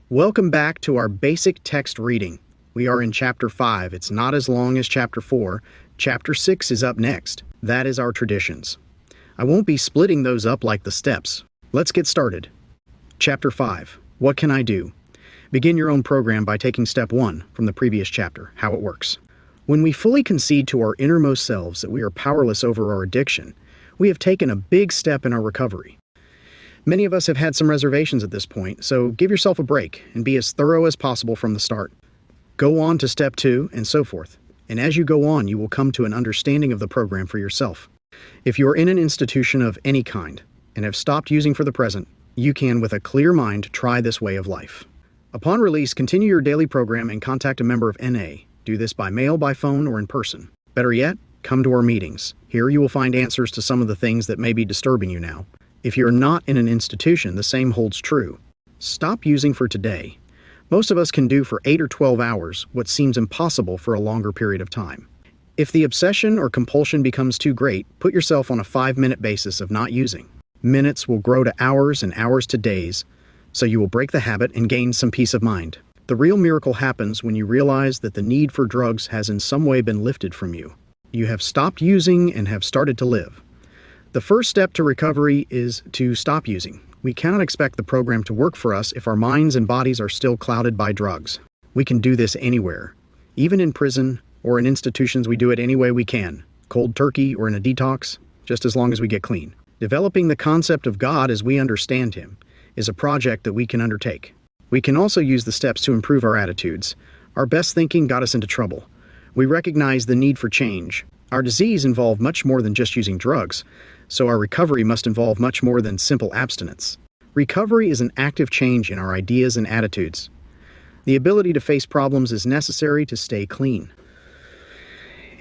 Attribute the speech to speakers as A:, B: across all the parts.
A: Welcome back to our basic text reading. We are in Chapter 5. It's not as long as Chapter 4. Chapter 6 is up next. That is our traditions. I won't be splitting those up like the steps. Let's get started. Chapter 5. What can I do? Begin your own program by taking Step 1 from the previous chapter, how it works. When we fully concede to our innermost selves that we are powerless over our addiction, we have taken a big step in our recovery. Many of us have had some reservations at this point, so give yourself a break and be as thorough as possible from the start. Go on to Step 2 and so forth, and as you go on, you will come to an understanding of the program for yourself. If you are in an institution of any kind and have stopped using for the present, you can, with a clear mind, try this way of life. Upon release, continue your daily program and contact a member of NA. Do this by mail, by phone, or in person. Better yet, come to our meetings. Here you will find answers to some of the things that may be disturbing you now. If you're not in an institution, the same holds true. Stop using for today. Most of us can do for 8 or 12 hours what seems impossible for a longer period of time. If the obsession or compulsion becomes too great, put yourself on a 5-minute basis of not using. Minutes will grow to hours and hours to days, so you will break the habit and gain some peace of mind. The real miracle happens when you realize that the need for drugs has in some way been lifted from you. You have stopped using and have started to live. The first step to recovery is to stop using. We cannot expect the program to work for us if our minds and bodies are still clouded by drugs. We can do this anywhere. Even in prison or in institutions, we do it any way we can. Cold turkey or in a detox, just as long as we get clean. Developing the concept of God as we understand Him is a project that we can undertake. We can also use the steps to improve our attitudes. Our best thinking got us into trouble. We recognize the need for change. Our disease involved much more than just using drugs, so our recovery must involve much more than simple abstinence. Recovery is an active change in our ideas and attitudes. The ability to face problems is necessary to stay clean.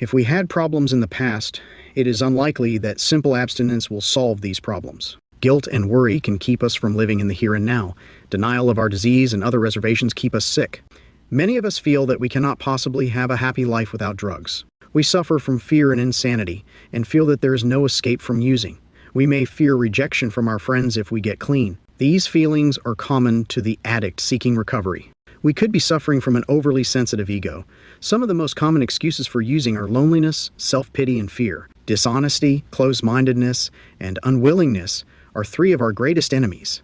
A: If we had problems in the past, it is unlikely that simple abstinence will solve these problems. Guilt and worry can keep us from living in the here and now. Denial of our disease and other reservations keep us sick. Many of us feel that we cannot possibly have a happy life without drugs. We suffer from fear and insanity and feel that there is no escape from using. We may fear rejection from our friends if we get clean. These feelings are common to the addict seeking recovery. We could be suffering from an overly sensitive ego. Some of the most common excuses for using are loneliness, self-pity, and fear. Dishonesty, closed-mindedness, and unwillingness are 3 of our greatest enemies.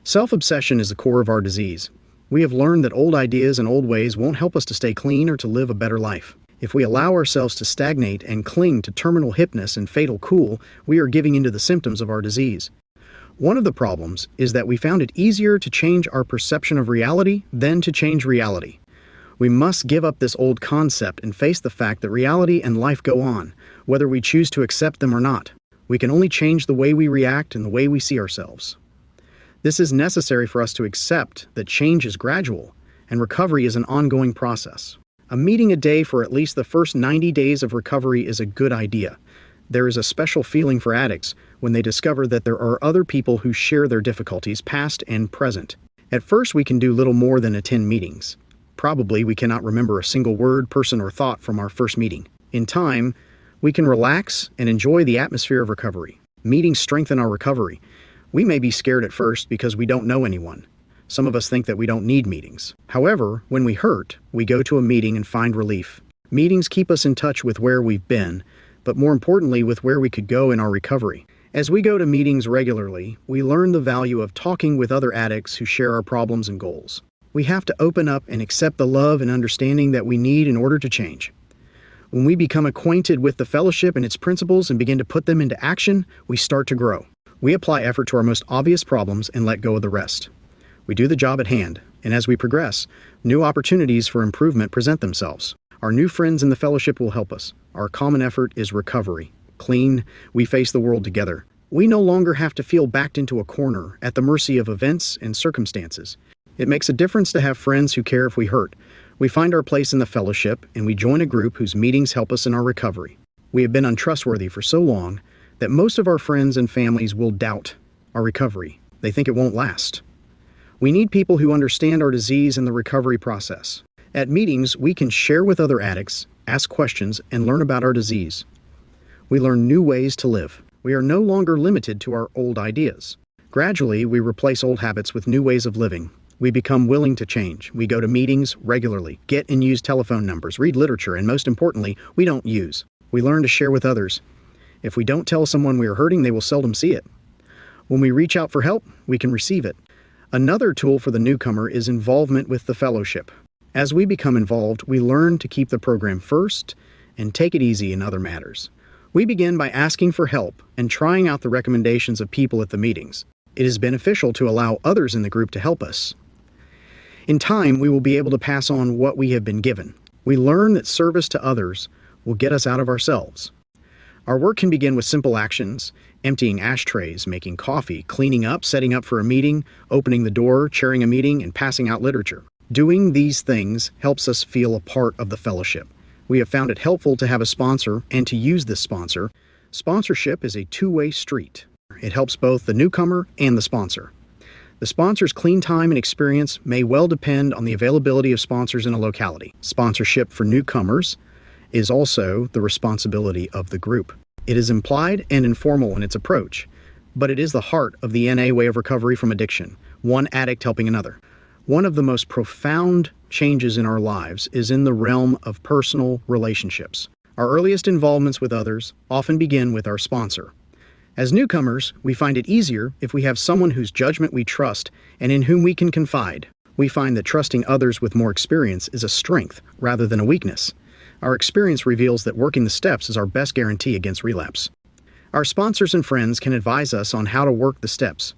A: Self-obsession is the core of our disease. We have learned that old ideas and old ways won't help us to stay clean or to live a better life. If we allow ourselves to stagnate and cling to terminal hipness and fatal cool, we are giving into the symptoms of our disease. One of the problems is that we found it easier to change our perception of reality than to change reality. We must give up this old concept and face the fact that reality and life go on, whether we choose to accept them or not. We can only change the way we react and the way we see ourselves. This is necessary for us to accept that change is gradual and recovery is an ongoing process. A meeting a day for at least the first 90 days of recovery is a good idea. There is a special feeling for addicts when they discover that there are other people who share their difficulties, past and present. At first, we can do little more than attend meetings. Probably we cannot remember a single word, person, or thought from our first meeting. In time, we can relax and enjoy the atmosphere of recovery. Meetings strengthen our recovery. We may be scared at first because we don't know anyone. Some of us think that we don't need meetings. However, when we hurt, we go to a meeting and find relief. Meetings keep us in touch with where we've been, but more importantly, with where we could go in our recovery. As we go to meetings regularly, we learn the value of talking with other addicts who share our problems and goals. We have to open up and accept the love and understanding that we need in order to change. When we become acquainted with the fellowship and its principles and begin to put them into action, we start to grow. We apply effort to our most obvious problems and let go of the rest. We do the job at hand, and as we progress, new opportunities for improvement present themselves. Our new friends in the fellowship will help us. Our common effort is recovery. Clean, we face the world together. We no longer have to feel backed into a corner at the mercy of events and circumstances. It makes a difference to have friends who care if we hurt. We find our place in the fellowship, and we join a group whose meetings help us in our recovery. We have been untrustworthy for so long that most of our friends and families will doubt our recovery. They think it won't last. We need people who understand our disease and the recovery process. At meetings, we can share with other addicts, ask questions, and learn about our disease. We learn new ways to live. We are no longer limited to our old ideas. Gradually, we replace old habits with new ways of living. We become willing to change. We go to meetings regularly, get and use telephone numbers, read literature, and most importantly, we don't use. We learn to share with others. If we don't tell someone we are hurting, they will seldom see it. When we reach out for help, we can receive it. Another tool for the newcomer is involvement with the fellowship. As we become involved, we learn to keep the program first and take it easy in other matters. We begin by asking for help and trying out the recommendations of people at the meetings. It is beneficial to allow others in the group to help us. In time, we will be able to pass on what we have been given. We learn that service to others will get us out of ourselves. Our work can begin with simple actions: emptying ashtrays, making coffee, cleaning up, setting up for a meeting, opening the door, chairing a meeting, and passing out literature. Doing these things helps us feel a part of the fellowship. We have found it helpful to have a sponsor and to use this sponsor. Sponsorship is a two-way street. It helps both the newcomer and the sponsor. The sponsor's clean time and experience may well depend on the availability of sponsors in a locality. Sponsorship for newcomers is also the responsibility of the group. It is implied and informal in its approach, but it is the heart of the NA way of recovery from addiction, one addict helping another. One of the most profound changes in our lives is in the realm of personal relationships. Our earliest involvements with others often begin with our sponsor. As newcomers, we find it easier if we have someone whose judgment we trust and in whom we can confide. We find that trusting others with more experience is a strength rather than a weakness. Our experience reveals that working the steps is our best guarantee against relapse. Our sponsors and friends can advise us on how to work the steps.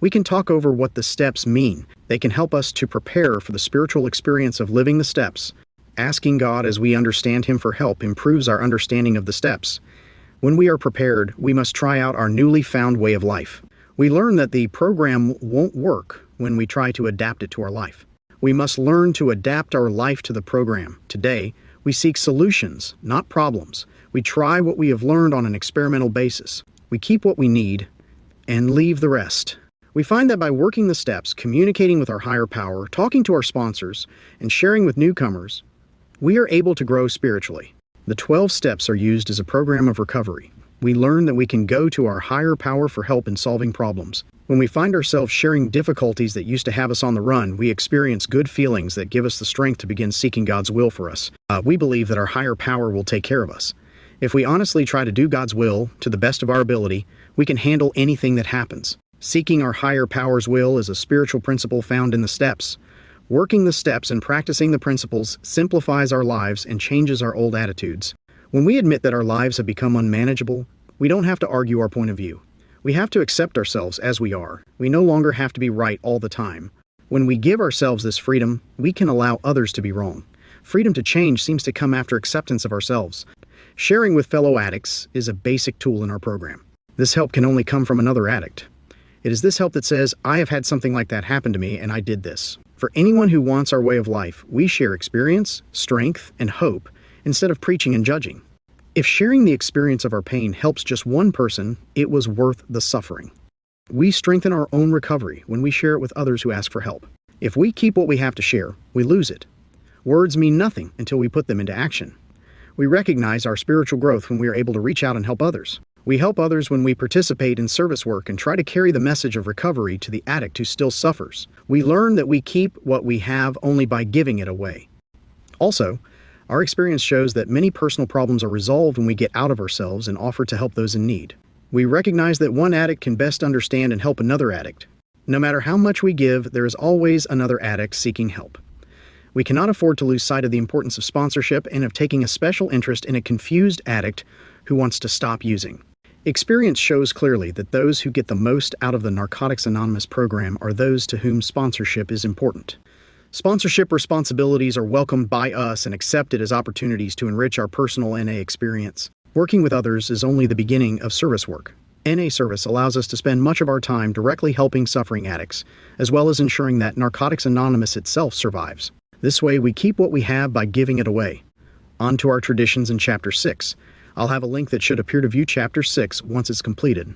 A: We can talk over what the steps mean. They can help us to prepare for the spiritual experience of living the steps. Asking God as we understand Him for help improves our understanding of the steps. When we are prepared, we must try out our newly found way of life. We learn that the program won't work when we try to adapt it to our life. We must learn to adapt our life to the program. Today, we seek solutions, not problems. We try what we have learned on an experimental basis. We keep what we need and leave the rest. We find that by working the steps, communicating with our higher power, talking to our sponsors, and sharing with newcomers, we are able to grow spiritually. The 12 steps are used as a program of recovery. We learn that we can go to our higher power for help in solving problems. When we find ourselves sharing difficulties that used to have us on the run, we experience good feelings that give us the strength to begin seeking God's will for us. We believe that our higher power will take care of us. If we honestly try to do God's will to the best of our ability, we can handle anything that happens. Seeking our higher power's will is a spiritual principle found in the steps. Working the steps and practicing the principles simplifies our lives and changes our old attitudes. When we admit that our lives have become unmanageable, we don't have to argue our point of view. We have to accept ourselves as we are. We no longer have to be right all the time. When we give ourselves this freedom, we can allow others to be wrong. Freedom to change seems to come after acceptance of ourselves. Sharing with fellow addicts is a basic tool in our program. This help can only come from another addict. It is this help that says, I have had something like that happen to me and I did this. For anyone who wants our way of life, we share experience, strength, and hope instead of preaching and judging. If sharing the experience of our pain helps just one person, it was worth the suffering. We strengthen our own recovery when we share it with others who ask for help. If we keep what we have to share, we lose it. Words mean nothing until we put them into action. We recognize our spiritual growth when we are able to reach out and help others. We help others when we participate in service work and try to carry the message of recovery to the addict who still suffers. We learn that we keep what we have only by giving it away. Also, our experience shows that many personal problems are resolved when we get out of ourselves and offer to help those in need. We recognize that one addict can best understand and help another addict. No matter how much we give, there is always another addict seeking help. We cannot afford to lose sight of the importance of sponsorship and of taking a special interest in a confused addict who wants to stop using. Experience shows clearly that those who get the most out of the Narcotics Anonymous program are those to whom sponsorship is important. Sponsorship responsibilities are welcomed by us and accepted as opportunities to enrich our personal NA experience. Working with others is only the beginning of service work. NA service allows us to spend much of our time directly helping suffering addicts, as well as ensuring that Narcotics Anonymous itself survives. This way, we keep what we have by giving it away. On to our traditions in Chapter 6. I'll have a link that should appear to view Chapter 6 once it's completed.